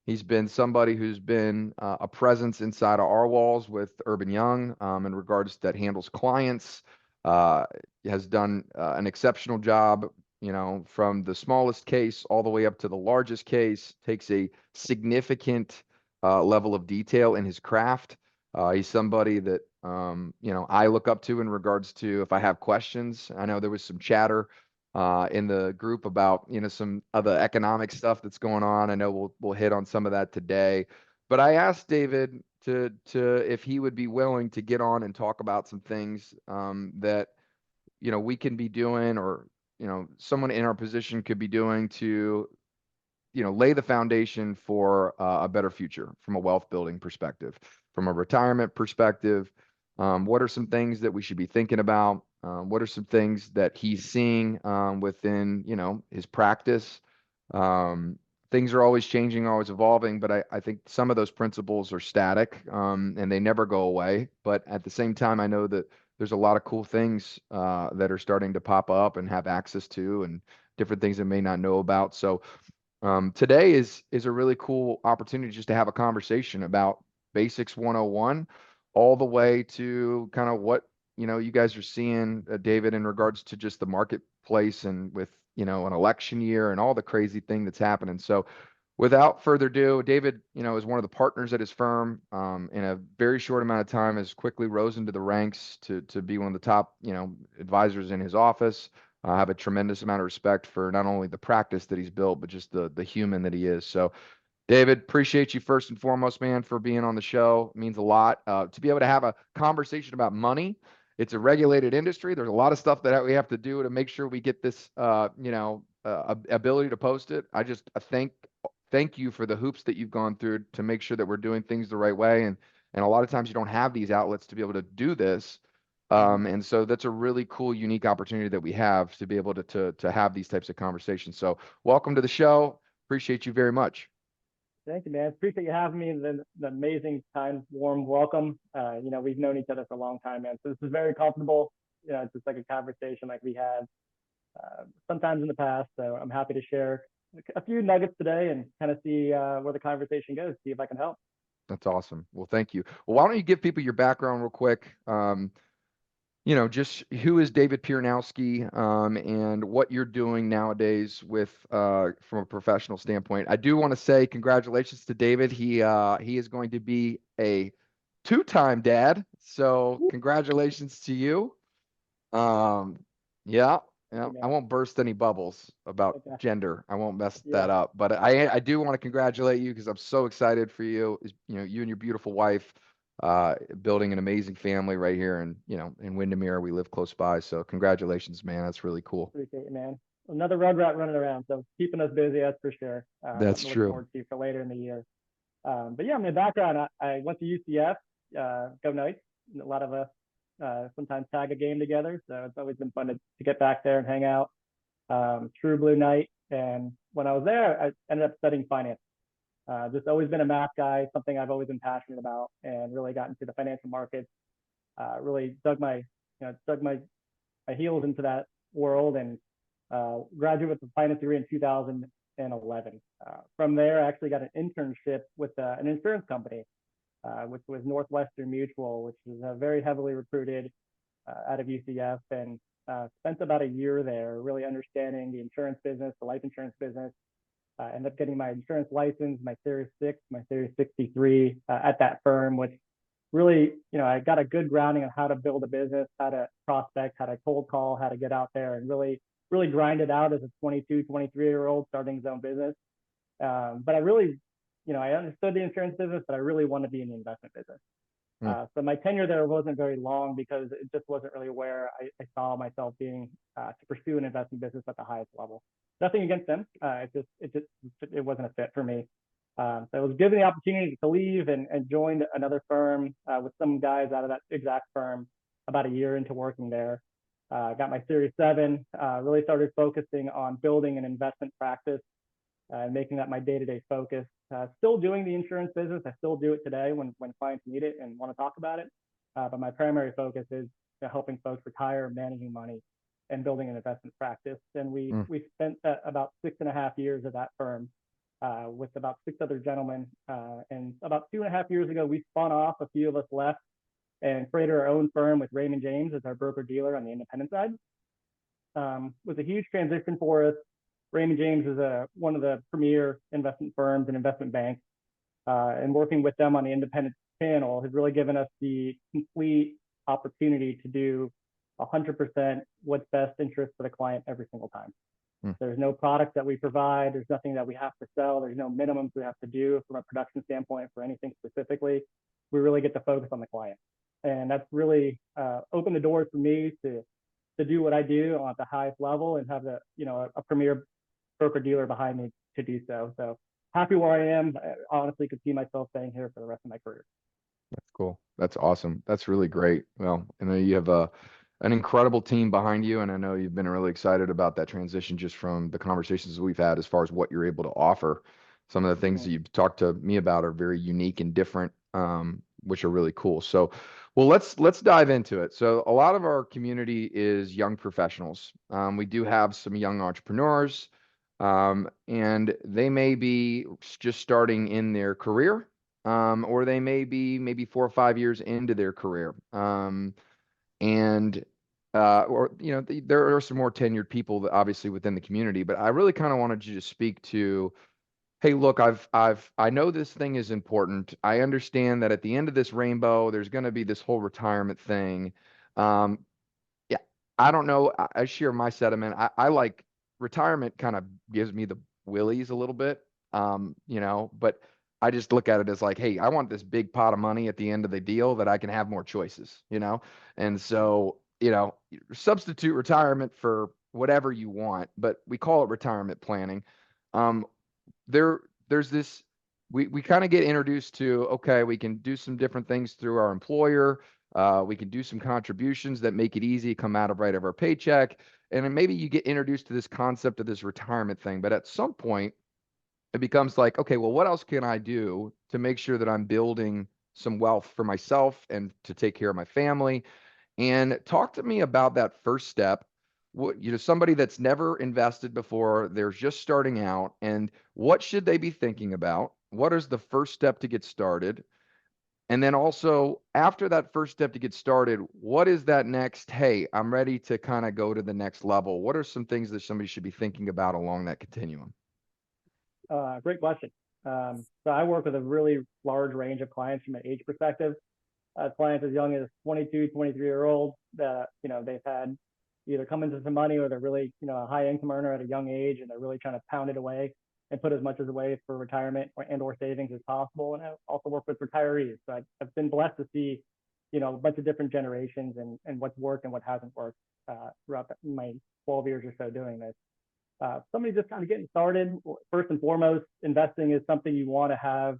He's been somebody who's been a presence inside of our walls with Urban Young in regards that handles clients, uh, has done an exceptional job, from the smallest case all the way up to the largest case, takes a significant level of detail in his craft. He's somebody that, I look up to in regards to if I have questions. I know there was some chatter in the group about some other economic stuff that's going on. I know we'll hit on some of that today, but I asked David to if he would be willing to get on and talk about some things that we can be doing, or someone in our position could be doing to lay the foundation for a better future from a wealth building perspective, from a retirement perspective. What are some things that we should be thinking about? What are some things that he's seeing within, his practice? Things are always changing, always evolving, but I think some of those principles are static, and they never go away. But at the same time, I know that there's a lot of cool things that are starting to pop up and have access to, and different things that may not know about. So today is a really cool opportunity just to have a conversation about Basics 101, all the way to kind of what you guys are seeing, David, in regards to just the marketplace, and with an election year and all the crazy thing that's happening. So, without further ado, David, is one of the partners at his firm. In a very short amount of time, has quickly rose into the ranks to be one of the top advisors in his office. I have a tremendous amount of respect for not only the practice that he's built, but just the human that he is. So, David, appreciate you first and foremost, man, for being on the show. It means a lot to be able to have a conversation about money. It's a regulated industry. There's a lot of stuff that we have to do to make sure we get this, ability to post it. I thank you for the hoops that you've gone through to make sure that we're doing things the right way. And a lot of times you don't have these outlets to be able to do this. And so that's a really cool, unique opportunity that we have to be able to have these types of conversations. So welcome to the show. Appreciate you very much. Thank you, man. Appreciate you having me. The amazing, kind, warm welcome. We've known each other for a long time, man. So this is very comfortable. It's just like a conversation like we had sometimes in the past. So I'm happy to share a few nuggets today and kind of see where the conversation goes. See if I can help. That's awesome. Well, thank you. Well, why don't you give people your background real quick? Just who is David Pieronowski, and what you're doing nowadays with from a professional standpoint. I do want to say congratulations to David. He is going to be a two-time dad, so congratulations to you. Yeah, yeah. I Yeah. won't burst any bubbles about Okay. gender. I won't mess Yeah. that up. But I do want to congratulate you because I'm so excited for you. You and your beautiful wife building an amazing family right here in Windermere. We live close by. So congratulations, man. That's really cool. Appreciate it, man. Another rug rat running around, so keeping us busy, that's for sure. That's Something to look true. forward to for later in the year. But yeah, my background, I went to UCF, go Knights. A lot of us sometimes tag a game together, so it's always been fun to get back there and hang out. True Blue Knight, and when I was there, I ended up studying finance. Just always been a math guy, something I've always been passionate about, and really got into the financial markets. Really dug my heels into that world, and graduated with a finance degree in 2011. From there, I actually got an internship with an insurance company, which was Northwestern Mutual, which is very heavily recruited out of UCF, and spent about a year there really understanding the insurance business, the life insurance business. Ended up getting my insurance license, my Series 6, my Series 63 at that firm, which really, I got a good grounding on how to build a business, how to prospect, how to cold call, how to get out there and really grind it out as a 22, 23-year-old starting his own business. But I really, I understood the insurance business, but I really want to be in the investment business. Mm. So my tenure there wasn't very long because it just wasn't really where I saw myself being to pursue an investment business at the highest level. Nothing against them. It wasn't a fit for me. So I was given the opportunity to leave and joined another firm with some guys out of that exact firm about a year into working there. Got my Series 7, really started focusing on building an investment practice and making that my day-to-day focus. Still doing the insurance business. I still do it today when clients need it and want to talk about it. But my primary focus is helping folks retire, managing money, and building an investment practice. And we Mm. we spent about 6.5 years at that firm with about 6 other gentlemen. And about 2.5 years ago, we spun off. A few of us left and created our own firm with Raymond James as our broker dealer on the independent side. Was a huge transition for us. Raymond James is one of the premier investment firms and investment banks, and working with them on the independent channel has really given us the complete opportunity to do 100% what's best interest for the client every single time. Hmm. There's no product that we provide. There's nothing that we have to sell. There's no minimums we have to do from a production standpoint for anything specifically. We really get to focus on the client. And that's really opened the doors for me to do what I do at the highest level and have a premier broker dealer behind me to do so. So happy where I am. I honestly could see myself staying here for the rest of my career. That's cool. That's awesome. That's really great. Well, I know you have an incredible team behind you, and I know you've been really excited about that transition just from the conversations we've had as far as what you're able to offer. Some of the things that you've talked to me about are very unique and different, which are really cool. So, well, let's dive into it. So, a lot of our community is young professionals. We do have some young entrepreneurs, and they may be just starting in their career, or they may be maybe 4 or 5 years into their career. And or there are some more tenured people that obviously within the community, but I really kind of wanted you to speak to, hey, look, I know this thing is important. I understand that at the end of this rainbow, there's going to be this whole retirement thing. Um, yeah, I don't know. I share my sentiment. I like retirement kind of gives me the willies a little bit, but I just look at it as like, hey, I want this big pot of money at the end of the deal that I can have more choices. And so, substitute retirement for whatever you want, but we call it retirement planning. Um, there's this, we kind of get introduced to, okay, we can do some different things through our employer. We can do some contributions that make it easy, come out of right of our paycheck. And then maybe you get introduced to this concept of this retirement thing. But at some point, it becomes like, okay, well, what else can I do to make sure that I'm building some wealth for myself and to take care of my family? And talk to me about that first step. Somebody that's never invested before, they're just starting out, and what should they be thinking about? What is the first step to get started? And then also, after that first step to get started, what is that next? Hey, I'm ready to kind of go to the next level. What are some things that somebody should be thinking about along that continuum? Great question. So I work with a really large range of clients from an age perspective. Clients as young as 22, 23-year-old that, they've had either come into some money or they're really, a high income earner at a young age and they're really trying to pound it away and put as much as away for retirement or savings as possible. And I also work with retirees. So I've been blessed to see, a bunch of different generations and what's worked and what hasn't worked throughout my 12 years or so doing this. Somebody just kind of getting started, first and foremost, investing is something you want to have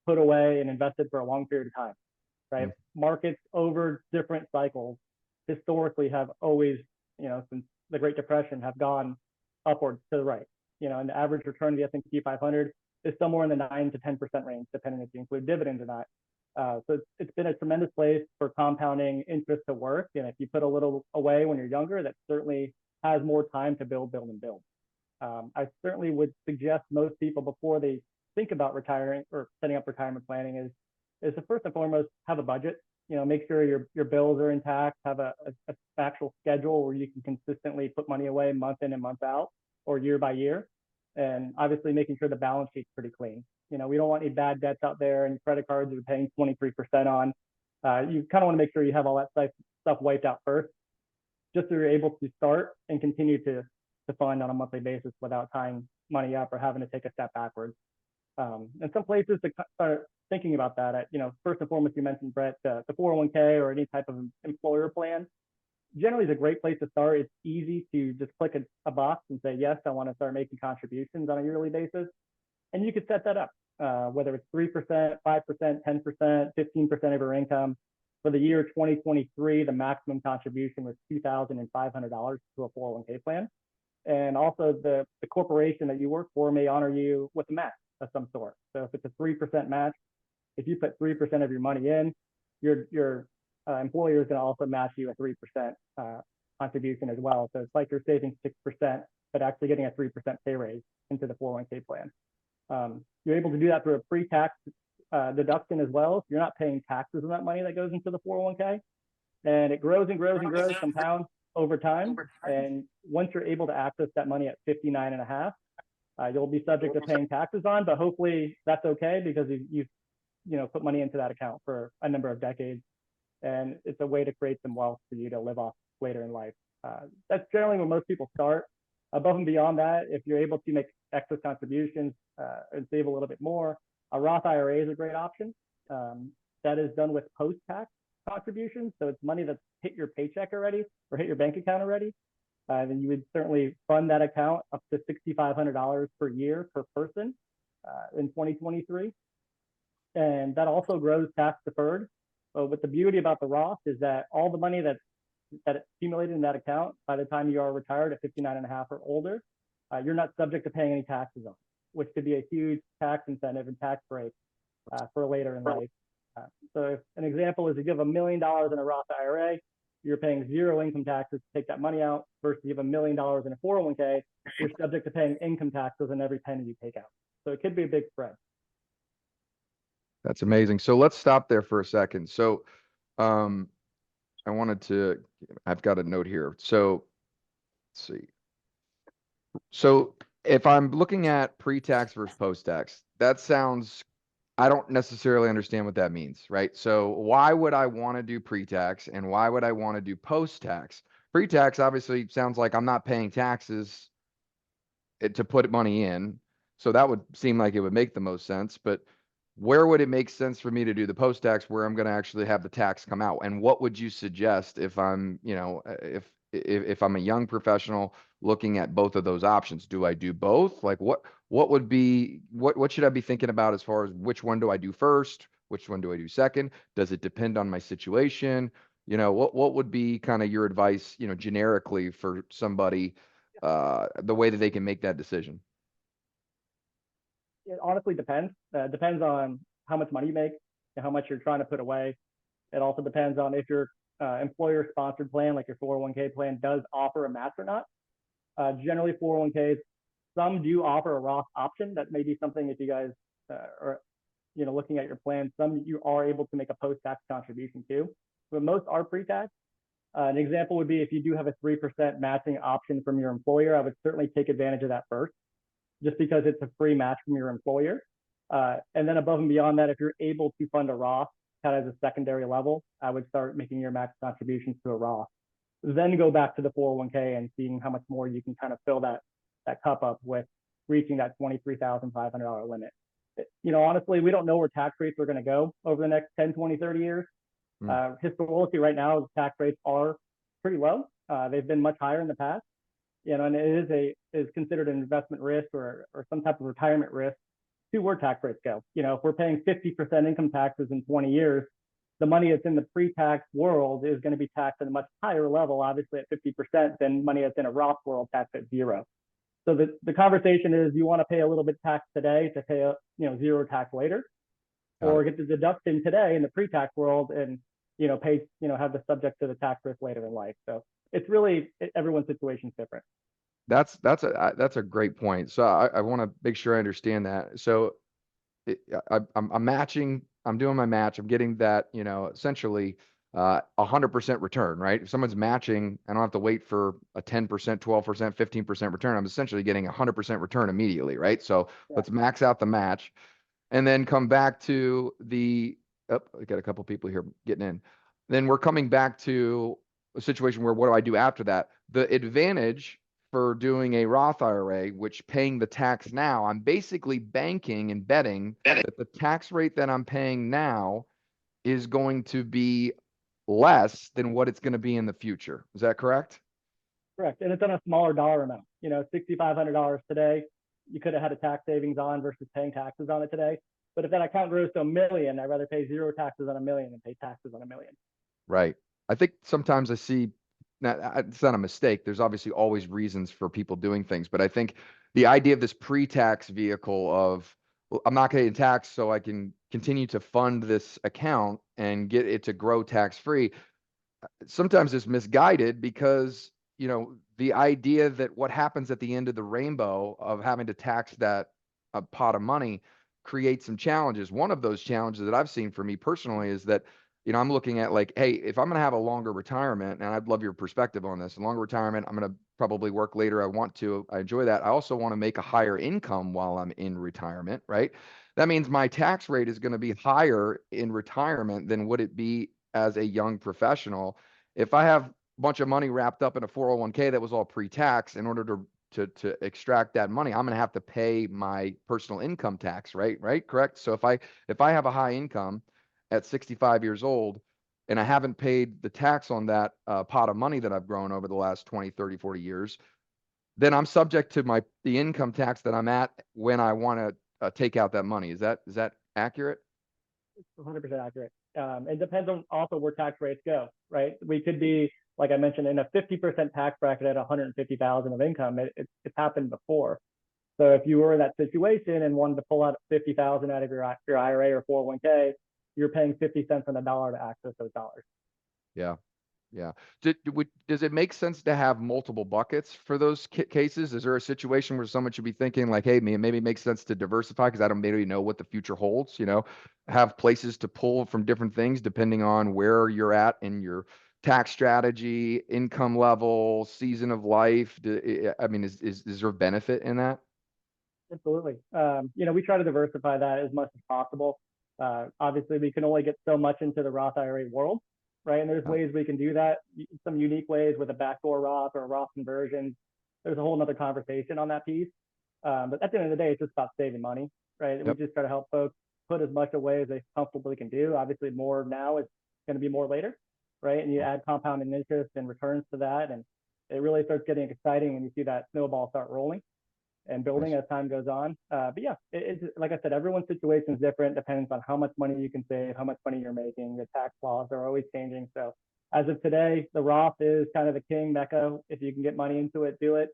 put away and invested for a long period of time, right? Mm. Markets over different cycles historically have always, since the Great Depression, have gone upwards to the right. And the average return of the S&P 500 is somewhere in the 9 to 10% range, depending if you include dividends or not. So it's been a tremendous place for compounding interest to work. And if you put a little away when you're younger, that certainly has more time to build, and build. I certainly would suggest most people before they think about retiring or setting up retirement planning is to first and foremost have a budget. Make sure your bills are intact, have a actual schedule where you can consistently put money away month in and month out or year by year. And obviously making sure the balance sheet's pretty clean. We don't want any bad debts out there and credit cards you're paying 23% on. You kind of want to make sure you have all that stuff wiped out first, just so you're able to start and continue to fund on a monthly basis without tying money up or having to take a step backwards. And some places to start thinking about that, first and foremost, you mentioned, Brett, the 401k or any type of employer plan generally is a great place to start. It's easy to just click a box and say, yes, I want to start making contributions on a yearly basis. And you could set that up, whether it's 3%, 5%, 10%, 15% of your income. For the year 2023, the maximum contribution was $2,500 to a 401k plan. And also the corporation that you work for may honor you with a match of some sort. So if it's a 3% match, if you put 3% of your money in, your employer is going to also match you a 3% contribution as well. So it's like you're saving 6%, but actually getting a 3% pay raise into the 401k plan. You're able to do that through a pre-tax deduction as well. So you're not paying taxes on that money that goes into the 401k, and it grows and grows and grows, compounds over time. And once you're able to access that money at 59 and a half, you'll be subject to paying taxes on, but hopefully that's okay because you've put money into that account for a number of decades, and it's a way to create some wealth for you to live off later in life. That's generally where most people start. Above and beyond that, if you're able to make excess contributions and save a little bit more, a Roth IRA is a great option. That is done with post-tax contributions, so it's money that's hit your paycheck already or hit your bank account already. Then you would certainly fund that account up to $6,500 per year per person in 2023. And that also grows tax deferred. But what the beauty about the Roth is that all the money that accumulated in that account by the time you are retired at 59 and a half or older, you're not subject to paying any taxes on, which could be a huge tax incentive and tax break for later in life. So an example is if you have $1 million in a Roth IRA, you're paying zero income taxes to take that money out, versus you have $1 million in a 401k, you're subject to paying income taxes on every penny you take out. So it could be a big spread. That's amazing. So let's stop there for a second. So, um, I've got a note here. So let's see. So if I'm looking at pre-tax versus post-tax, that sounds, I don't necessarily understand what that means, right? So why would I want to do pre-tax and why would I want to do post-tax? Pre-tax obviously sounds like I'm not paying taxes to put money in. So that would seem like it would make the most sense. But where would it make sense for me to do the post tax where I'm going to actually have the tax come out? And what would you suggest if I'm, if I'm a young professional looking at both of those options? Do I do both? Like what would be what should I be thinking about as far as which one do I do first? Which one do I do second? Does it depend on my situation? What would be kind of your advice, generically for somebody the way that they can make that decision? It honestly depends. Depends on how much money you make and how much you're trying to put away. It also depends on if your employer sponsored plan, like your 401k plan, does offer a match or not. Generally, 401ks, some do offer a Roth option. That may be something if you guys are looking at your plan. Some you are able to make a post-tax contribution to, but most are pre-tax. An example would be if you do have a 3% matching option from your employer, I would certainly take advantage of that first, just because it's a free match from your employer. And then above and beyond that, if you're able to fund a Roth kind of as a secondary level, I would start making your max contributions to a Roth. Then go back to the 401k and seeing how much more you can kind of fill that cup up with reaching that $23,500 limit. Honestly, we don't know where tax rates are going to go over the next 10, 20, 30 years. Historically, right now, tax rates are pretty low. They've been much higher in the past. And it is considered an investment risk or some type of retirement risk to where tax rates go. If we're paying 50% income taxes in 20 years, the money that's in the pre-tax world is going to be taxed at a much higher level, obviously at 50%, than money that's in a Roth world taxed at zero. So the conversation is, you want to pay a little bit tax today to pay zero tax later, or get the deduction today in the pre-tax world and pay have the subject to the tax risk later in life. So it's really everyone's situation is different. That's a great point. So I want to make sure I understand that. So I'm matching. I'm doing my match. I'm getting that, essentially 100% return, right? If someone's matching, I don't have to wait for a 10%, 12%, 15% return. I'm essentially getting 100% return immediately, right? So let's max out the match and then come back to we got a couple people here getting in. Then we're coming back to a situation where what do I do after that? The advantage for doing a Roth IRA, which paying the tax now, I'm basically banking and betting that the tax rate that I'm paying now is going to be less than what it's going to be in the future. Is that correct? Correct. And it's on a smaller dollar amount. $6,500 today, you could have had a tax savings on versus paying taxes on it today. But if that account grows to $1 million, I'd rather pay zero taxes on $1 million than pay taxes on $1 million. Right. I think sometimes I see it's not a mistake. There's obviously always reasons for people doing things, but I think the idea of this pre-tax vehicle of, well, I'm not getting taxed, so I can continue to fund this account and get it to grow tax free. Sometimes it's misguided because, the idea that what happens at the end of the rainbow of having to tax that a pot of money creates some challenges. One of those challenges that I've seen for me personally is that, I'm looking at like, hey, if I'm going to have a longer retirement, and I'd love your perspective on this, a longer retirement, I'm going to probably work later. I want to, I enjoy that. I also want to make a higher income while I'm in retirement, right? That means my tax rate is going to be higher in retirement than would it be as a young professional. If I have a bunch of money wrapped up in a 401k that was all pre-tax, in order to extract that money, I'm going to have to pay my personal income tax, right? Right? Correct. So if I have a high income at 65 years old and I haven't paid the tax on that pot of money that I've grown over the last 20, 30, 40 years, then I'm subject to the income tax that I'm at when I want to take out that money. Is that accurate? 100% accurate. It depends on also where tax rates go, right? We could be, like I mentioned, in a 50% tax bracket at 150,000 of income. It's happened before. So if you were in that situation and wanted to pull out 50,000 out of your IRA or 401k, you're paying 50 cents on the dollar to access those dollars. Yeah. Yeah. Does it make sense to have multiple buckets for those cases? Is there a situation where someone should be thinking like, hey, maybe it makes sense to diversify because I don't maybe know what the future holds, have places to pull from different things depending on where you're at in your tax strategy, income level, season of life. I mean, is there a benefit in that? Absolutely. We try to diversify that as much as possible. Obviously, we can only get so much into the Roth IRA world, right? And there's Yeah. ways we can do that, some unique ways with a backdoor Roth or a Roth conversion. There's a whole other conversation on that piece. But at the end of the day, it's just about saving money, right? And we Yep. just try to help folks put as much away as they comfortably can do. Obviously, more now is going to be more later, right? And you add compounding interest and returns to that, and it really starts getting exciting when you see that snowball start rolling and building Nice. as time goes on. But yeah, it's like I said, everyone's situation is different. Depends on how much money you can save, how much money you're making. The tax laws are always changing. So as of today, the Roth is kind of the king mecca. If you can get money into it, do it.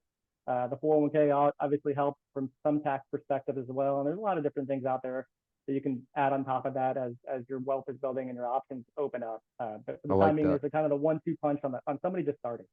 The 401k obviously helps from some tax perspective as well. And there's a lot of different things out there that you can add on top of that as your wealth is building and your options open up. But for I the like time being, that. there's a kind of the 1-2 punch on somebody just starting.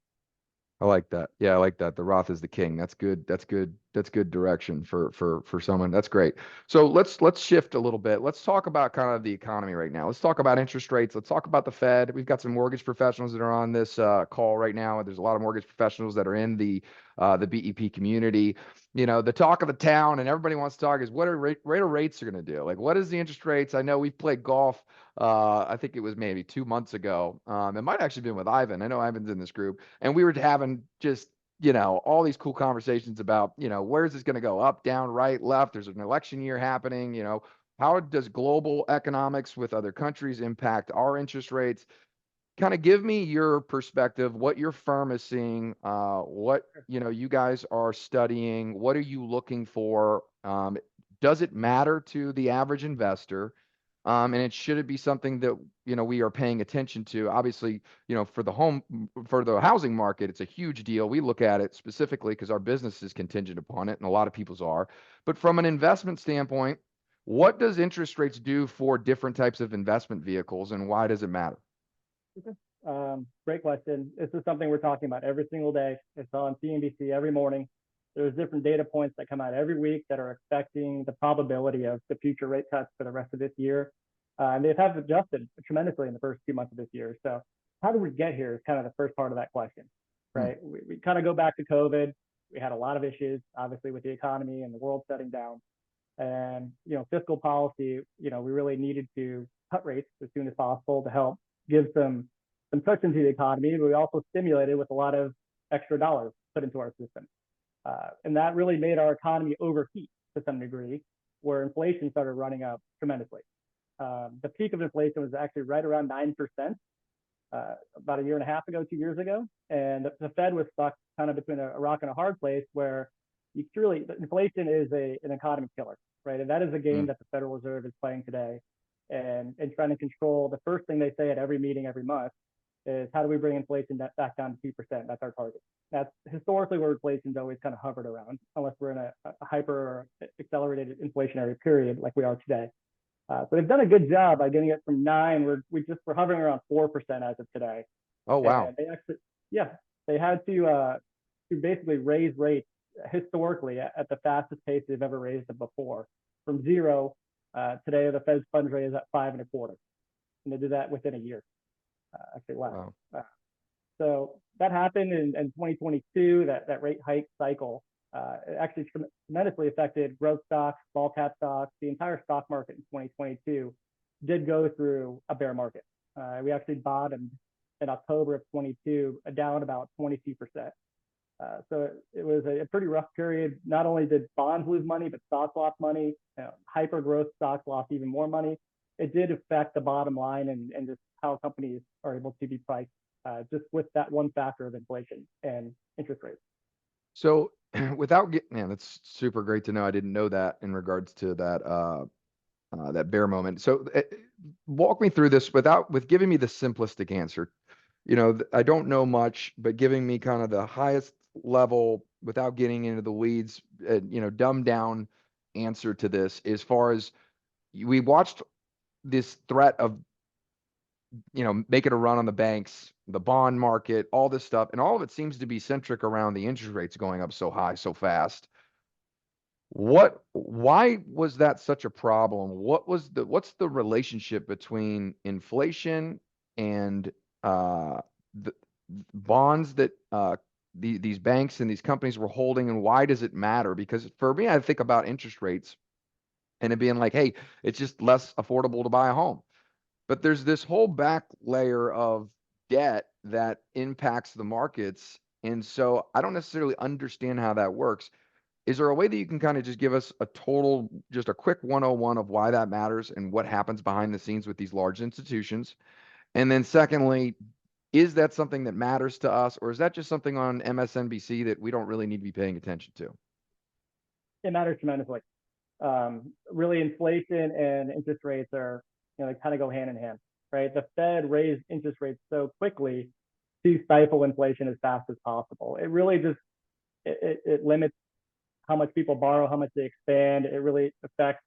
I like that. Yeah, I like that. The Roth is the king. That's good. That's good. That's good direction for someone. That's great. So let's shift a little bit. Let's talk about kind of the economy right now. Let's talk about interest rates. Let's talk about the Fed. We've got some mortgage professionals that are on this call right now. There's a lot of mortgage professionals that are in the BEP community. The talk of the town, and everybody wants to talk is what are rate of rates are going to do? Like, what is the interest rates? I know we've played golf. I think it was maybe 2 months ago. It might actually been with Ivan. I know Ivan's in this group, and we were having just all these cool conversations about where's this going to go, up, down, right, left. There's an election year happening. How does global economics with other countries impact our interest rates? Kind of give me your perspective, what your firm is seeing, what you guys are studying, what are you looking for? Does it matter to the average investor? And should it be something that we are paying attention to? Obviously, for the housing market, it's a huge deal. We look at it specifically because our business is contingent upon it, and a lot of people's are. But from an investment standpoint, what does interest rates do for different types of investment vehicles, and why does it matter? Great question. This is something we're talking about every single day. It's on CNBC every morning. There's different data points that come out every week that are expecting the probability of the future rate cuts for the rest of this year. And they have adjusted tremendously in the first 2 months of this year. So how do we get here is kind of the first part of that question, Hmm. right? We kind of go back to COVID. We had a lot of issues, obviously, with the economy and the world shutting down. And, fiscal policy, we really needed to cut rates as soon as possible to help give some cushion to the economy, but we also stimulated with a lot of extra dollars put into our system. And that really made our economy overheat to some degree, where inflation started running up tremendously. The peak of inflation was actually right around 9% about a year and a half ago, 2 years ago. And the Fed was stuck kind of between a rock and a hard place where inflation is an economy killer, right? And that is a game Hmm. that the Federal Reserve is playing today and trying to control. The first thing they say at every meeting every month is how do we bring inflation back down to 2%? That's our target. That's historically where inflation's always kind of hovered around, unless we're in a hyper or accelerated inflationary period like we are today. So they've done a good job by getting it from 9. We're hovering around 4% as of today, Oh, wow. and they actually, yeah, they had to basically raise rates historically at the fastest pace they've ever raised it before. From zero, today the Fed's funds rate is at 5.25, and they did that within a year, actually less. Wow. So that happened in 2022. That rate hike cycle actually tremendously affected growth stocks, small cap stocks. The entire stock market in 2022 did go through a bear market. We actually bottomed in October of 22, down about 22%. So it was a pretty rough period. Not only did bonds lose money, but stocks lost money. Hyper growth stocks lost even more money. It did affect the bottom line and just how companies are able to be priced, just with that one factor of inflation and interest rates. So without getting, man, that's super great to know. I didn't know that in regards to that bear moment. So walk me through this with giving me the simplistic answer. I don't know much, but giving me kind of the highest level without getting into the weeds, dumbed down answer to this as far as we watched this threat of, making a run on the banks, the bond market, all this stuff, and all of it seems to be centric around the interest rates going up so high, so fast. Why was that such a problem? What's the relationship between inflation and the bonds that these banks and these companies were holding, and why does it matter? Because for me, I think about interest rates and it being like, hey, it's just less affordable to buy a home. But there's this whole back layer of debt that impacts the markets. And so I don't necessarily understand how that works. Is there a way that you can kind of just give us just a quick 101 of why that matters and what happens behind the scenes with these large institutions? And then secondly, is that something that matters to us, or is that just something on MSNBC that we don't really need to be paying attention to? It matters tremendously. Really, inflation and interest rates are, they kind of go hand in hand, right? The Fed raised interest rates so quickly to stifle inflation as fast as possible. It really just it limits how much people borrow, how much they expand. It really affects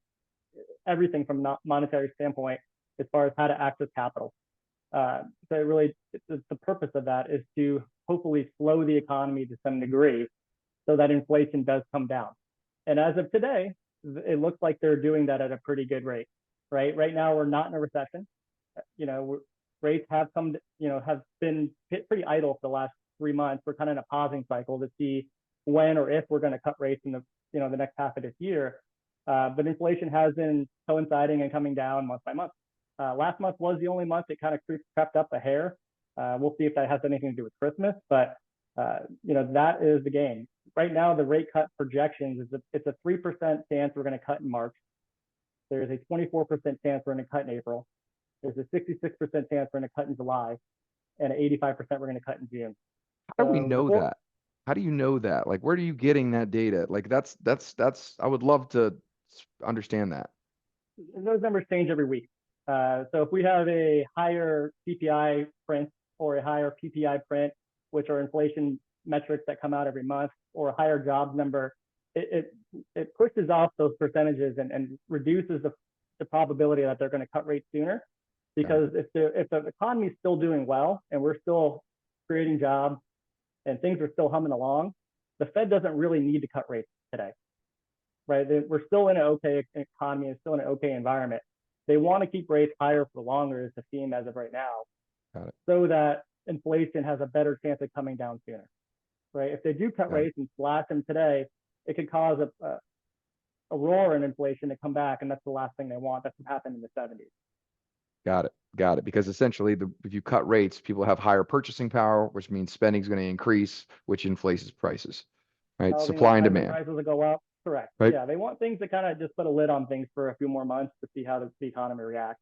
everything from a monetary standpoint as far as how to access capital. So it really, the purpose of that is to hopefully slow the economy to some degree so that inflation does come down. And as of today, it looks like they're doing that at a pretty good rate, right? Right now, we're not in a recession. Rates have have been pretty idle for the last 3 months. We're kind of in a pausing cycle to see when or if we're going to cut rates in the next half of this year. But inflation has been coinciding and coming down month by month. Last month was the only month it kind of crept up a hair. We'll see if that has anything to do with Christmas, but that is the game. Right now, the rate cut projections it's a 3% chance we're going to cut in March. There's a 24% chance we're going to cut in April. There's a 66% chance we're going to cut in July, and 85% we're going to cut in June. How do we know that? How do you know that? Like, where are you getting that data? Like, that's, I would love to understand that. Those numbers change every week. So if we have a higher CPI print or a higher PPI print, which are inflation metrics that come out every month, or a higher jobs number, it pushes off those percentages and reduces the probability that they're going to cut rates sooner. Because if the economy is still doing well and we're still creating jobs and things are still humming along, the Fed doesn't really need to cut rates today, right? We're still in an okay economy and still in an okay environment. They want to keep rates higher for longer is the theme as of right now, so that inflation has a better chance of coming down sooner, right? If they do cut rates and slash them today, it could cause a roar in inflation to come back, and that's the last thing they want. That's what happened in the 70s. Got it. Because essentially, if you cut rates, people have higher purchasing power, which means spending is going to increase, which inflates prices, right? Supply and demand. Prices will go up. Correct. Right? Yeah, they want things to kind of just put a lid on things for a few more months to see how the economy reacts.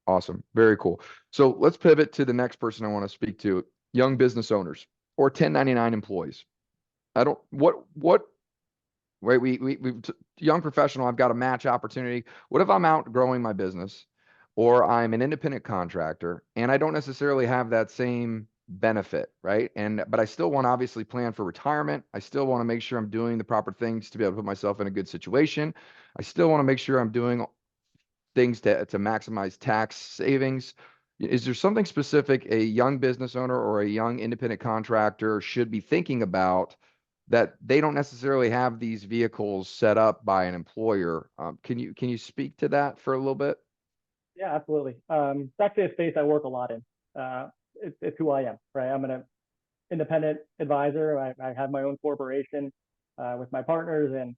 Awesome. Very cool. So let's pivot to the next person I want to speak to, young business owners or 1099 employees. Right? Young professional, I've got a match opportunity. What if I'm out growing my business, or I'm an independent contractor and I don't necessarily have that same benefit, right? But I still want to obviously plan for retirement. I still want to make sure I'm doing the proper things to be able to put myself in a good situation. I still want to make sure I'm doing things to maximize tax savings. Is there something specific a young business owner or a young independent contractor should be thinking about that they don't necessarily have these vehicles set up by an employer. Can you speak to that for a little bit? Yeah, absolutely. It's actually a space I work a lot in. It's who I am, right? I'm an independent advisor. I have my own corporation with my partners, and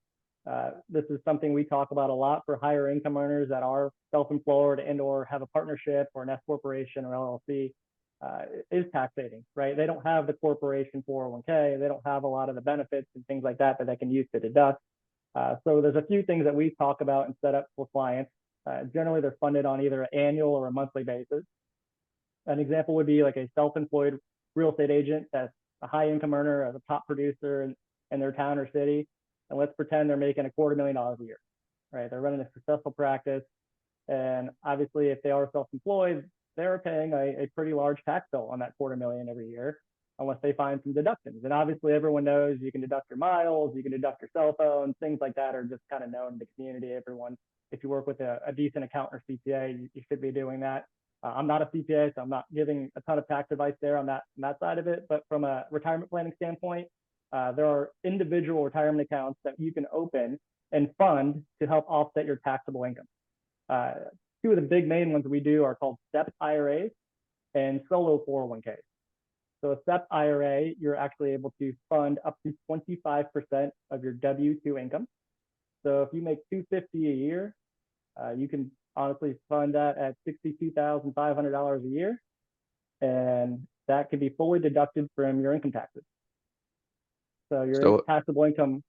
this is something we talk about a lot for higher income earners that are self-employed and or have a partnership or an S corporation or LLC. Is tax saving, right? They don't have the corporation 401k. They don't have a lot of the benefits and things like that that they can use to deduct. So there's a few things that we talk about and set up for clients. Generally, they're funded on either an annual or a monthly basis. An example would be like a self-employed real estate agent that's a high income earner as a top producer in their town or city. And let's pretend they're making $250,000 a year, right? They're running a successful practice. And obviously, if they are self-employed, they're paying a pretty large tax bill on that 250,000 every year, unless they find some deductions. And obviously, everyone knows you can deduct your miles, you can deduct your cell phone, things like that are just kind of known in the community. Everyone, if you work with a decent accountant or CPA, you should be doing that. I'm not a CPA, so I'm not giving a ton of tax advice there on that side of it. But from a retirement planning standpoint, there are individual retirement accounts that you can open and fund to help offset your taxable income. Uh, Two of the big main ones we do are called SEP IRAs and solo 401ks. So a SEP IRA, you're actually able to fund up to 25% of your W-2 income. So if you make 250 a year, you can honestly fund that at $62,500 a year, and that can be fully deducted from your income taxes. So your So taxable income,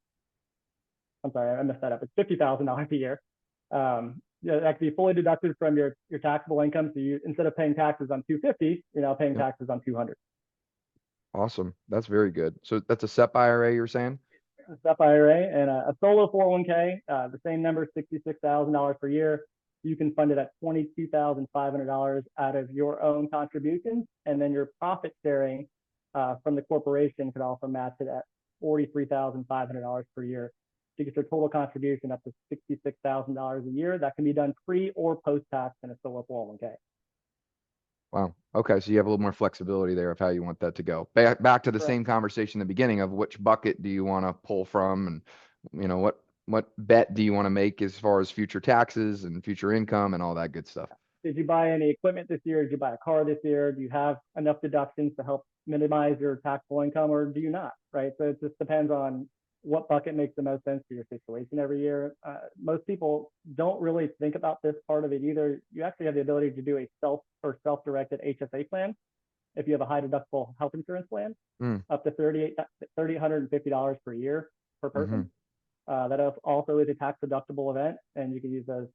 I'm sorry, I messed that up. It's $50,000 a year. Yeah, that can be fully deducted from your taxable income. So you, instead of paying taxes on 250, you're now paying yeah, taxes on 200. awesome. That's very good. So that's a SEP IRA you're saying? A SEP IRA and a solo 401k, the same number, $66,000 per year. You can fund it at $22,500 out of your own contributions, and then your profit sharing from the corporation could also match it at $43,500 per year to get your total contribution up to $66,000 a year. That can be done pre or post tax in a solo 401k. Wow. Okay, so you have a little more flexibility there of how you want that to go. Back to the Correct. same conversation in the beginning of which bucket do you want to pull from, and what bet do you want to make as far as future taxes and future income and all that good stuff. Did you buy any equipment this year? Did you buy a car this year? Do you have enough deductions to help minimize your taxable income, or do you not? Right. So it just depends on what bucket makes the most sense for your situation every year. Most people don't really think about this part of it either. You actually have the ability to do a self-directed HSA plan if you have a high deductible health insurance plan, Mm, up to $3,850 per year per hmm. person. That also is a tax deductible event, and you can use those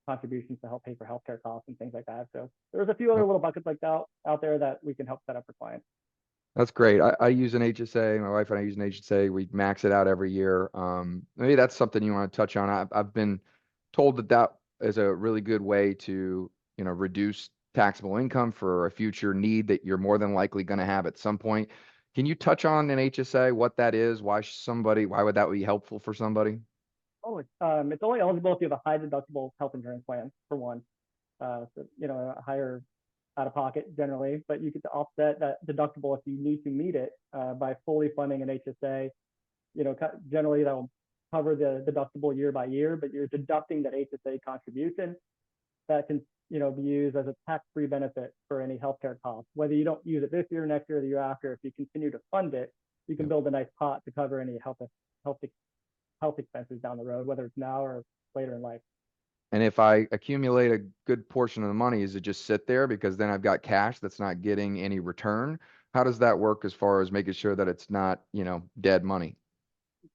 contributions to help pay for healthcare costs and things like that. So there's a few other Yep. little buckets like that out there that we can help set up for clients. That's great. I use an HSA. My wife and I use an HSA. We max it out every year. Maybe that's something you want to touch on. I've been told that that is a really good way to, reduce taxable income for a future need that you're more than likely going to have at some point. Can you touch on an HSA, what that is? Why would that be helpful for somebody? Oh, it's only eligible if you have a high deductible health insurance plan for one. So, a higher out of pocket generally, but you get to offset that deductible if you need to meet it by fully funding an HSA. Generally that'll cover the deductible year by year, but you're deducting that HSA contribution that can, be used as a tax-free benefit for any healthcare costs. Whether you don't use it this year, next year, or the year after, if you continue to fund it, you can Yeah. build a nice pot to cover any health, health expenses down the road, whether it's now or later in life. And if I accumulate a good portion of the money, is it just sit there because then I've got cash that's not getting any return? How does that work as far as making sure that it's not, dead money?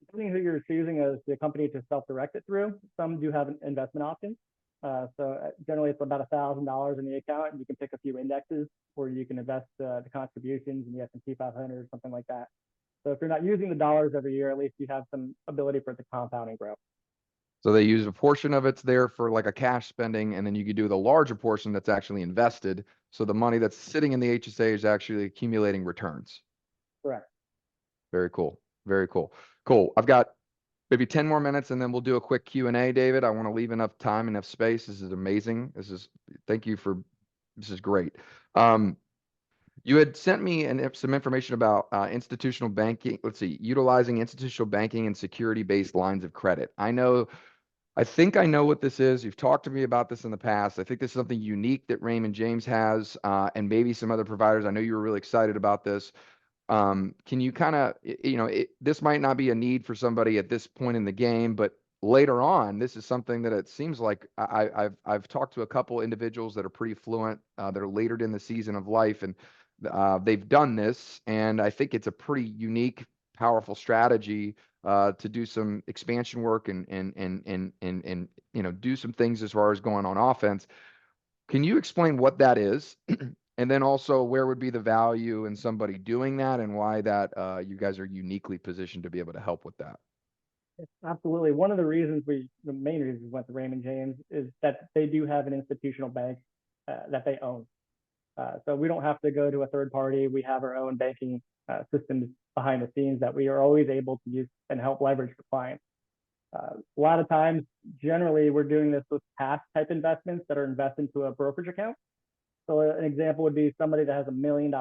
Depending who you're choosing as the company to self-direct it through, some do have an investment option. Generally, it's about $1,000 in the account, and you can pick a few indexes where you can invest the contributions in the S&P 500 or something like that. So if you're not using the dollars every year, at least you have some ability for it to compound and grow. So they use a portion of it's there for like a cash spending, and then you could do the larger portion that's actually invested. So the money that's sitting in the HSA is actually accumulating returns. Correct. Very cool. Very cool. Cool. I've got maybe 10 more minutes and then we'll do a quick Q&A, David. I want to leave enough time, enough space. This is amazing. This is, thank you for, this is great. Um, You had sent me some information about institutional banking. Let's see, utilizing institutional banking and security-based lines of credit. I think I know what this is. You've talked to me about this in the past. I think this is something unique that Raymond James has, and maybe some other providers. I know you were really excited about this. Can you kind of, this might not be a need for somebody at this point in the game, but later on, this is something that it seems like I've talked to a couple individuals that are pretty fluent, that are later in the season of life, and they've done this, and I think it's a pretty unique, powerful strategy to do some expansion work and do some things as far as going on offense. Can you explain what that is? And then also where would be the value in somebody doing that and why that you guys are uniquely positioned to be able to help with that? Absolutely. One of the main reasons we went to Raymond James is that they do have an institutional bank that they own. So we don't have to go to a third party. We have our own banking systems behind the scenes that we are always able to use and help leverage for clients. A lot of times, generally, we're doing this with cash type investments that are invested into a brokerage account. So an example would be somebody that has $1 million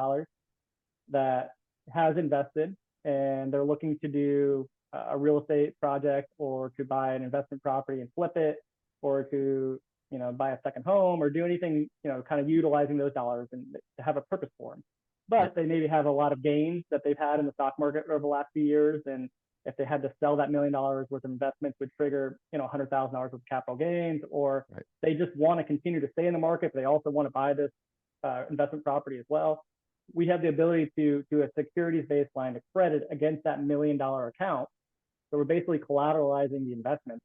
that has invested and they're looking to do a real estate project or to buy an investment property and flip it or to buy a second home or do anything kind of utilizing those dollars and to have a purpose for them, but they maybe have a lot of gains that they've had in the stock market over the last few years, and if they had to sell that $1 million worth of investments would trigger $100,000 worth of capital gains, or Right. they just want to continue to stay in the market but they also want to buy this investment property as well. We have the ability to do a securities-based line of credit against that $1 million account. So we're basically collateralizing the investment,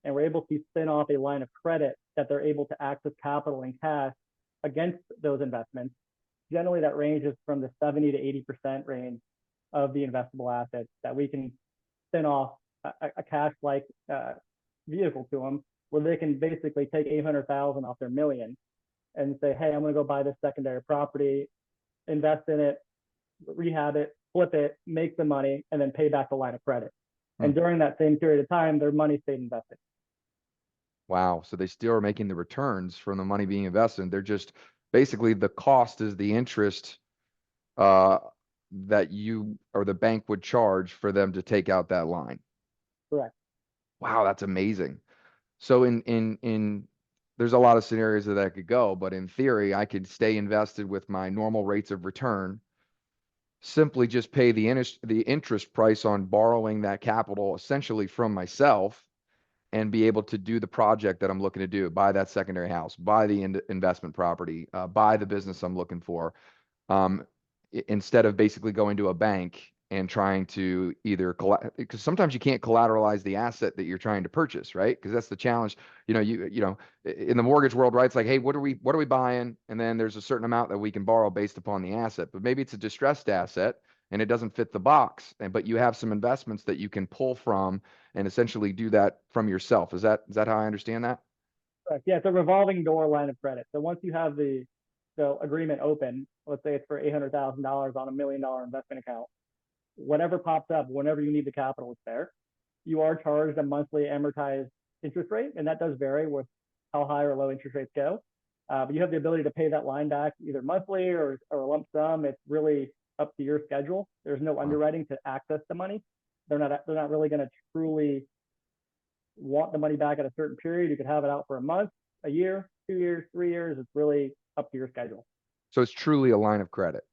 and we're able to spin off a line of credit that they're able to access capital and cash against those investments. Generally, that ranges from the 70 to 80% range of the investable assets that we can spin off a cash-like vehicle to them, where they can basically take 800,000 off their million and say, hey, I'm going to go buy this secondary property, invest in it, rehab it, flip it, make the money, and then pay back the line of credit. Hmm. And during that same period of time, their money stayed invested. Wow. So they still are making the returns from the money being invested. They're just basically the cost is the interest uh, that you or the bank would charge for them to take out that line. Correct. Wow, that's amazing. So there's a lot of scenarios that could go, but in theory, I could stay invested with my normal rates of return, simply just pay the interest price on borrowing that capital essentially from myself and be able to do the project that I'm looking to do, buy that secondary house, buy the investment property, buy the business I'm looking for, um, instead of basically going to a bank and trying to either because sometimes you can't collateralize the asset that you're trying to purchase, right? Because that's the challenge. In the mortgage world, right? It's like, hey, what are we buying? And then there's a certain amount that we can borrow based upon the asset, but maybe it's a distressed asset and it doesn't fit the box, but you have some investments that you can pull from and essentially do that from yourself. Is that how I understand that? Correct. Yeah, it's a revolving door line of credit. So once you have the agreement open, let's say it's for $800,000 on $1 million investment account, whatever pops up, whenever you need the capital, it's there. You are charged a monthly amortized interest rate, and that does vary with how high or low interest rates go. But you have the ability to pay that line back either monthly or a lump sum. It's really up to your schedule. There's no Wow. underwriting to access the money. They're not really going to truly want the money back at a certain period. You could have it out for a month, a year, 2 years, 3 years. It's really up to your schedule. So it's truly a line of credit.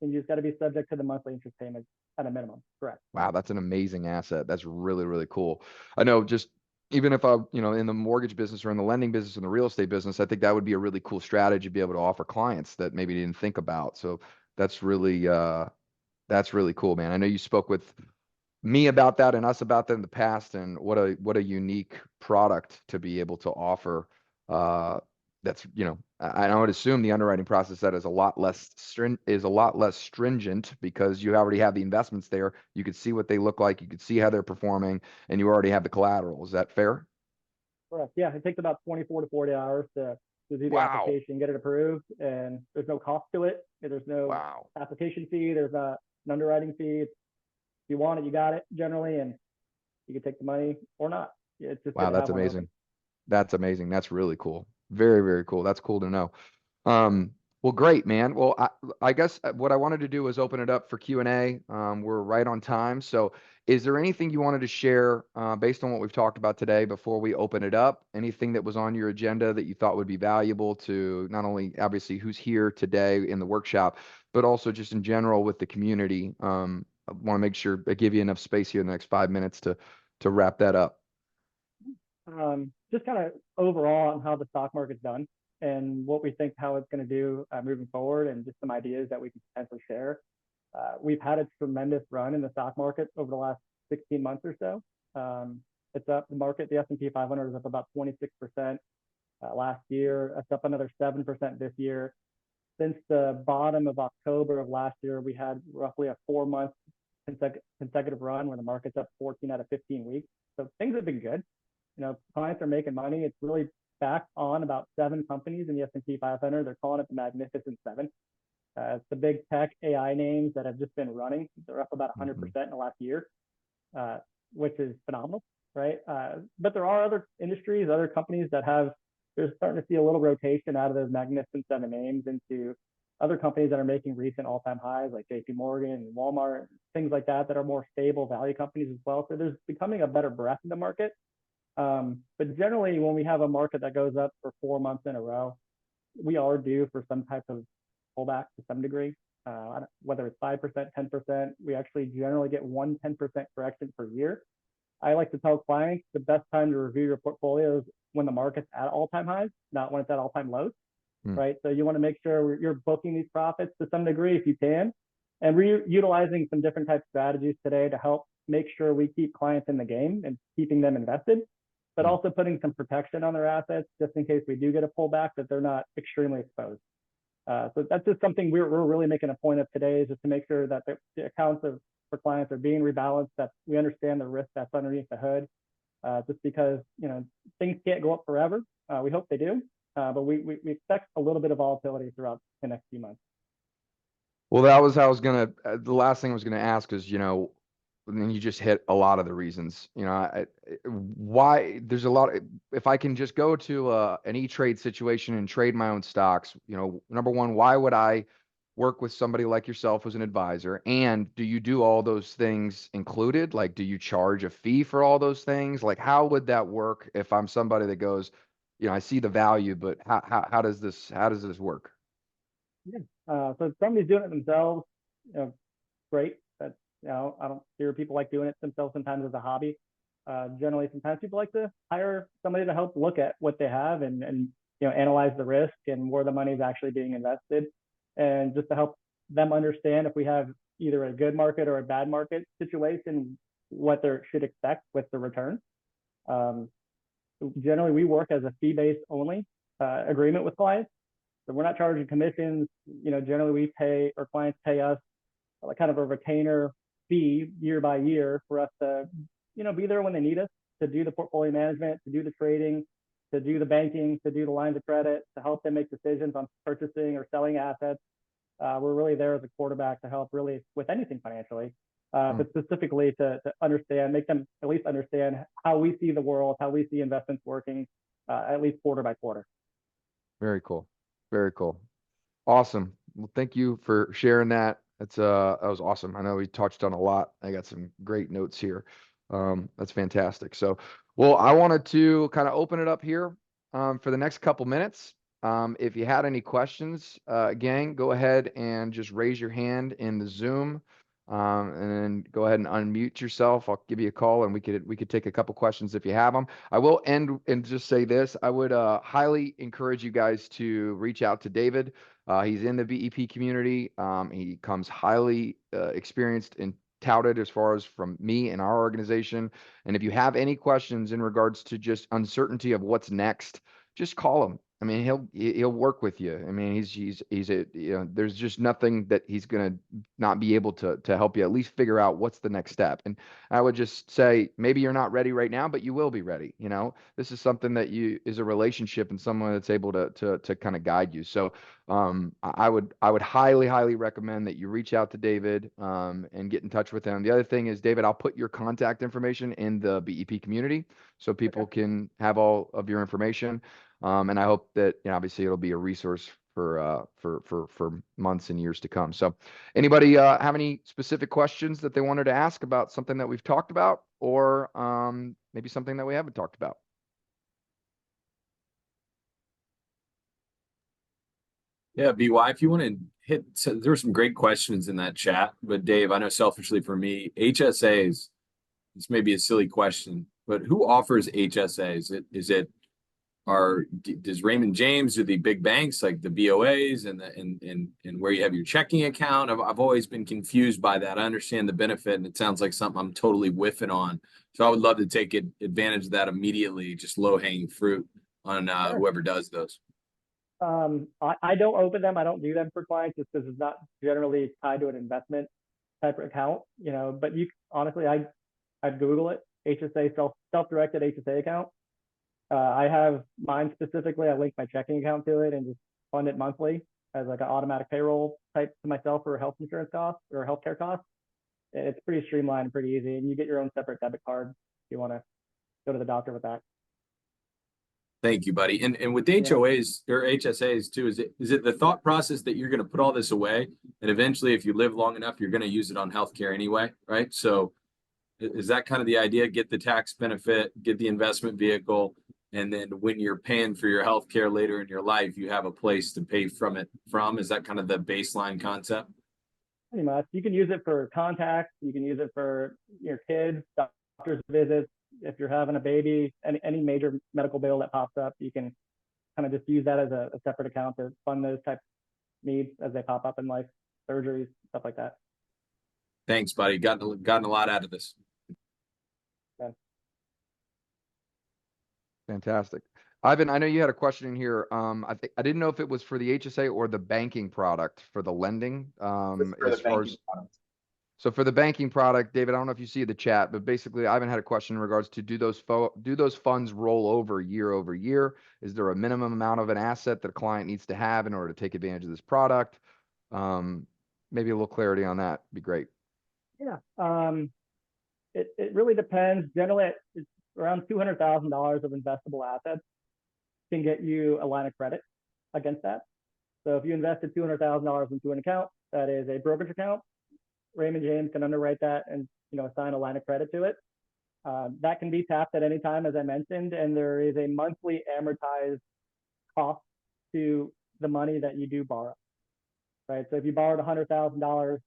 And you just got to be subject to the monthly interest payments at a minimum. Correct. Wow, that's an amazing asset. That's really, really cool. I know just even if I, in the mortgage business or in the lending business and the real estate business, I think that would be a really cool strategy to be able to offer clients that maybe didn't think about. So that's really that's really cool, man. I know you spoke with me about that and us about that in the past, and what a unique product to be able to offer. Uh, that's I would assume the underwriting process that is a lot less stringent because you already have the investments there. You could see what they look like, you could see how they're performing, and you already have the collateral. Is that fair? Correct. Yeah, it takes about 24 to 40 hours to do the Wow. application, get it approved, and there's no cost to it. There's no Wow. application fee. There's an underwriting fee. If you want it, you got it generally, and you can take the money or not. It's just good Wow, to that's have one open. amazing. That's amazing. That's really cool. Very, very cool. That's cool to know. Um, Well, great, man. Well, I guess what I wanted to do was open it up for Q&A. We're right on time. So is there anything you wanted to share based on what we've talked about today before we open it up? Anything that was on your agenda that you thought would be valuable to not only obviously who's here today in the workshop, but also just in general with the community? I want to make sure I give you enough space here in the next 5 minutes to wrap that up. Just kind of overall on how the stock market's done and what we think how it's going to do moving forward, and just some ideas that we can potentially share. We've had a tremendous run in the stock market over the last 16 months or so. It's up, the market, the S&P 500 is up about 26% last year. It's up another 7% this year. Since the bottom of October of last year, we had roughly a 4-month consecutive run where the market's up 14 out of 15 weeks. So things have been good. Clients are making money. It's really back on about 7 companies in the S&P 500. They're calling it the Magnificent Seven. It's the big tech AI names that have just been running. They're up about 100% Mhm. in the last year, which is phenomenal, right? But there are other industries, other companies that they're starting to see a little rotation out of those Magnificent Seven names into other companies that are making recent all-time highs, like JP Morgan and Walmart, things like that are more stable value companies as well. So there's becoming a better breadth in the market. But generally, when we have a market that goes up for 4 months in a row, we are due for some type of pullback to some degree. Whether it's 5%, 10%, we actually generally get 10% correction per year. I like to tell clients the best time to review your portfolio is when the market's at all-time highs, not when it's at all-time lows, Mm. right? So you want to make sure you're booking these profits to some degree if you can, and utilizing some different type strategies today to help make sure we keep clients in the game and keeping them invested, but Mm. also putting some protection on their assets just in case we do get a pullback that they're not extremely exposed. So that's just something we're really making a point of today, is just to make sure that the accounts for clients are being rebalanced, that we understand the risk that's underneath the hood. Just because things can't go up forever. We hope they do, but we expect a little bit of volatility throughout the next few months. Well, that was how I was gonna. The last thing I was gonna ask is, and then you just hit a lot of the reasons. Why there's a lot. If I can just go to an E-Trade situation and trade my own stocks, number one, why would I work with somebody like yourself as an advisor? And do you do all those things included? Like, do you charge a fee for all those things? Like, how would that work if I'm somebody that goes, I see the value, but how does this work? Yeah. So if somebody's doing it themselves, great. That's I don't hear people like doing it themselves sometimes as a hobby. Generally, sometimes people like to hire somebody to help look at what they have and analyze the risk and where the money is actually being invested, and just to help them understand if we have either a good market or a bad market situation, what they should expect with the return. Um, Generally, we work as a fee-based only agreement with clients. So we're not charging commissions. Generally we pay, or clients pay us like kind of a retainer fee year by year for us to, be there when they need us to do the portfolio management, to do the trading, to do the banking, to do the lines of credit, to help them make decisions on purchasing or selling assets. We're really there as a quarterback to help really with anything financially, Hmm. but specifically to understand, make them at least understand how we see the world, how we see investments working, at least quarter by quarter. Very cool. Very cool. Awesome. Well, thank you for sharing that. That was awesome. I know we touched on a lot. I got some great notes here. That's fantastic. So, well, I wanted to kind of open it up here for the next couple minutes. If you had any questions, gang, go ahead and just raise your hand in the Zoom, and then go ahead and unmute yourself. I'll give you a call, and we could take a couple questions if you have them. I will end and just say this: I would highly encourage you guys to reach out to David. He's in the BEP community. He comes highly experienced and touted as far as from me and our organization. And if you have any questions in regards to just uncertainty of what's next, just call him. I mean, he'll work with you. I mean, there's just nothing that he's gonna not be able to help you at least figure out what's the next step. And I would just say maybe you're not ready right now, but you will be ready. This is something that is a relationship and someone that's able to kind of guide you. So I would highly, highly recommend that you reach out to David and get in touch with him. The other thing is, David, I'll put your contact information in the BEP community so Okay. people can have all of your information. And I hope that obviously it'll be a resource for months and years to come. So, anybody have any specific questions that they wanted to ask about something that we've talked about, or maybe something that we haven't talked about? Yeah, BY, if you want to hit, so there were some great questions in that chat, but Dave, I know selfishly for me, HSAs, this may be a silly question, but who offers HSAs? Does Raymond James, do the big banks like the BOAs and where you have your checking account? I've always been confused by that. I understand the benefit, and it sounds like something I'm totally whiffing on. So I would love to take advantage of that immediately, just low hanging fruit on Sure. whoever does those. I don't open them. I don't do them for clients just because it's not generally tied to an investment type of account, but honestly, I'd Google it, HSA, self-directed HSA account. I have mine specifically. I link my checking account to it and just fund it monthly as like an automatic payroll type to myself for health insurance costs or healthcare costs. It's pretty streamlined and pretty easy. And you get your own separate debit card if you want to go to the doctor with that. Thank you, buddy. And with HOAs or HSAs too, is it the thought process that you're going to put all this away, and eventually, if you live long enough, you're going to use it on healthcare anyway, right? So, is that kind of the idea? Get the tax benefit, get the investment vehicle, and then when you're paying for your healthcare later in your life, you have a place to pay from it from. Is that kind of the baseline concept? Pretty much. You can use it for contacts. You can use it for your kids, doctor's visits. If you're having a baby, any major medical bill that pops up, you can kind of just use that as a separate account to fund those types of needs as they pop up in life, surgeries, stuff like that. Thanks, buddy. Gotten a lot out of this. Yeah. Fantastic. Ivan, I know you had a question in here. I didn't know if it was for the HSA or the banking product for the lending. So for the banking product, David, I don't know if you see the chat, but basically, Ivan had a question in regards to do those funds roll over year? Is there a minimum amount of an asset that a client needs to have in order to take advantage of this product? Maybe a little clarity on that would be great. Yeah. It really depends. Generally, it's around $200,000 of investable assets can get you a line of credit against that. So if you invested $200,000 into an account that is a brokerage account, Raymond James can underwrite that and assign a line of credit to it. That can be tapped at any time, as I mentioned, and there is a monthly amortized cost to the money that you do borrow. Right. So if you borrowed $100,000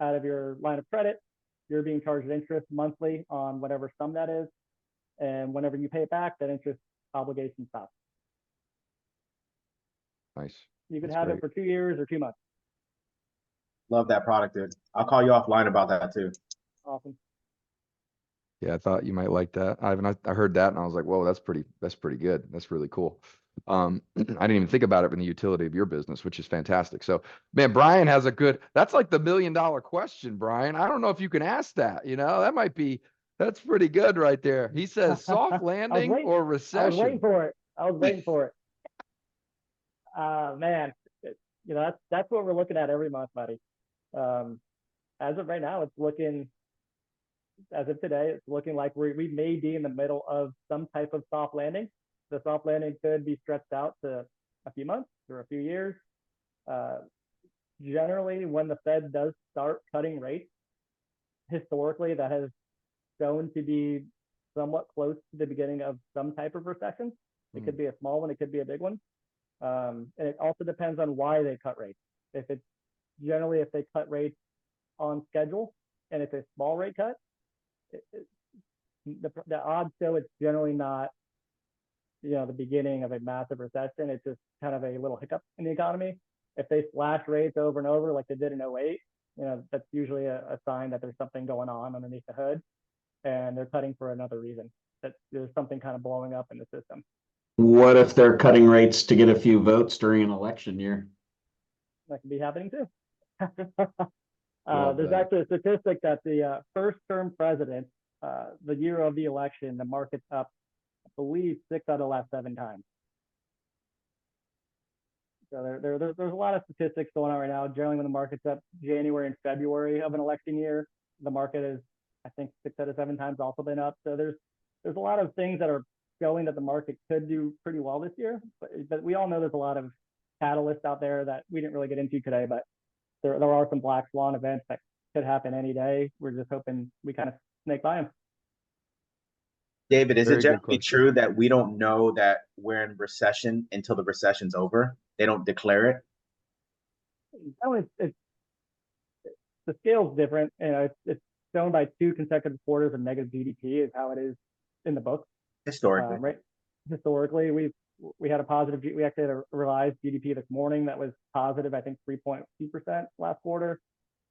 out of your line of credit, you're being charged interest monthly on whatever sum that is, and whenever you pay it back, that interest obligation stops. Nice. You could have it for 2 years or 2 months. Love that product, dude. I'll call you offline about that too. Awesome. Yeah, I thought you might like that, Ivan. I heard that and I was like, whoa, that's pretty good. That's really cool. I didn't even think about it in the utility of your business, which is fantastic. So, man, Brian has that's like the $1 million question, Brian. I don't know if you can ask that, that's pretty good right there. He says soft landing or recession. I was waiting for it. Man, that's what we're looking at every month, buddy. As of right now, as of today, it's looking like we may be in the middle of some type of soft landing. The soft landing could be stretched out to a few months or a few years. Generally, when the Fed does start cutting rates, historically, that has shown to be somewhat close to the beginning of some type of recession. It could be a small one, it could be a big one. And it also depends on why they cut rates. If they cut rates on schedule, and it's a small rate cut, the odds show it's generally not, the beginning of a massive recession. It's just kind of a little hiccup in the economy. If they slash rates over and over like they did in 08, that's usually a sign that there's something going on underneath the hood, and they're cutting for another reason. That there's something kind of blowing up in the system. What if they're cutting rates to get a few votes during an election year? That could be happening too. There's actually a statistic that the first term president, the year of the election, the market's up, I believe, 6 out of the last 7 times. So there's a lot of statistics going on right now. Generally, when the market's up January and February of an election year, the market is, I think, 6 out of 7 times also been up. So there's a lot of things that are showing that the market could do pretty well this year, but we all know there's a lot of catalysts out there that we didn't really get into today, but there are some black swan events that could happen any day. We're just hoping we kind of snake by them. David, is it Very good generally question. true that we don't know that we're in recession until the recession's over? They don't declare it? No, it's the scale's different. You know, it's shown by 2 consecutive quarters of negative GDP is how it is in the book. Historically. Right. Historically, we had a positive. We actually had a revised GDP this morning that was positive. I think 3.2% last quarter.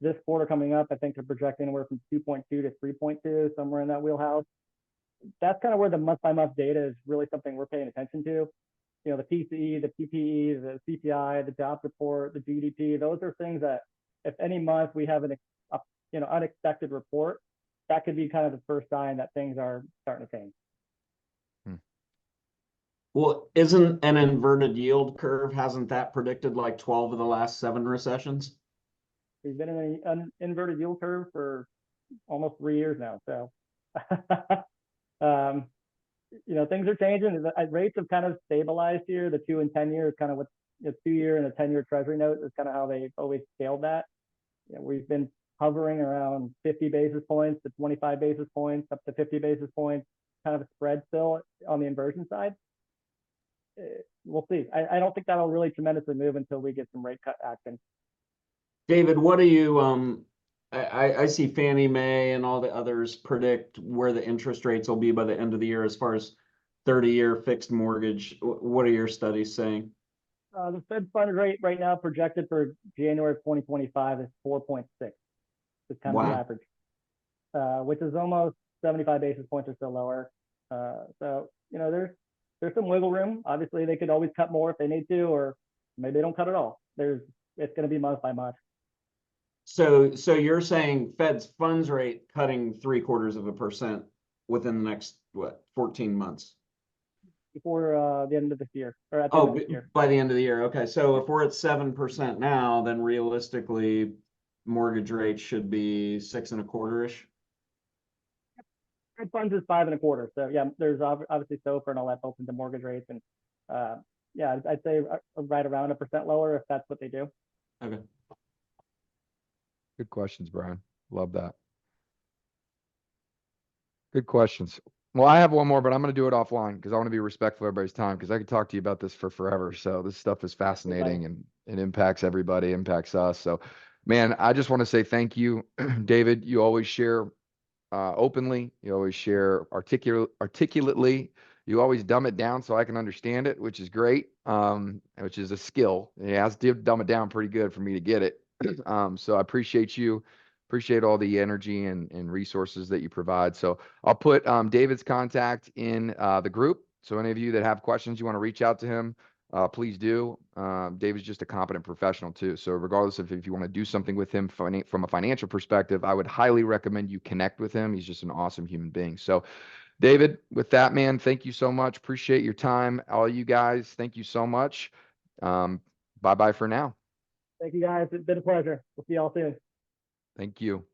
This quarter coming up, I think they're projecting anywhere from 2.2 to 3.2, somewhere in that wheelhouse. That's kind of where the month-by-month data is really something we're paying attention to. You know, the PCE, the PPE, the CPI, the jobs report, the GDP. Those are things that, if any month we have an unexpected report, that could be kind of the first sign that things are starting to change. Well, isn't an inverted yield curve, hasn't that predicted like 12 of the last 7 recessions? We've been in an inverted yield curve for almost 3 years now. So, you know, things are changing. The rates have kind of stabilized here. The 2 and 10 year is kind of what the 2-year and the 10-year Treasury note is kind of how they've always scaled that. You know, we've been hovering around 50 basis points to 25 basis points, up to 50 basis points, kind of a spread still on the inversion side. We'll see. I don't think that'll really tremendously move until we get some rate cut action. David, what do you, I see Fannie Mae and all the others predict where the interest rates will be by the end of the year as far as 30-year fixed mortgage. What are your studies saying? The Fed fund rate right now projected for January of 2025 is 4.6. It's kind of the average, which is almost 75 basis points or so lower. So, you know, there's some wiggle room. Obviously, they could always cut more if they need to, or maybe they don't cut at all. It's going to be month by month. So you're saying Fed's funds rate cutting 0.75% within the next, 14 months? Before the end of this year, or at the end of this year. By the end of the year. Okay. So if we're at 7% now, then realistically, mortgage rates should be 6.25-ish. Fed funds is 5.25. So yeah, there's obviously SOFR and all that built into mortgage rates, and yeah, I'd say right around 1% lower if that's what they do. Okay. Good questions, Brian. Love that. Good questions. Well, I have one more, but I'm going to do it offline because I want to be respectful of everybody's time, because I could talk to you about this for forever. So this stuff is fascinating and it impacts everybody, impacts us. So, man, I just want to say thank you, David. You always share openly. You always share articulately. You always dumb it down so I can understand it, which is great, which is a skill. It has to dumb it down pretty good for me to get it. So I appreciate you. Appreciate all the energy and resources that you provide. So I'll put David's contact in the group. So any of you that have questions, you want to reach out to him, please do. David's just a competent professional too. So regardless of if you want to do something with him from a financial perspective, I would highly recommend you connect with him. He's just an awesome human being. So David, with that, man, thank you so much. Appreciate your time. All you guys, thank you so much. Bye-bye for now. Thank you, guys. It's been a pleasure. We'll see y'all soon. Thank you.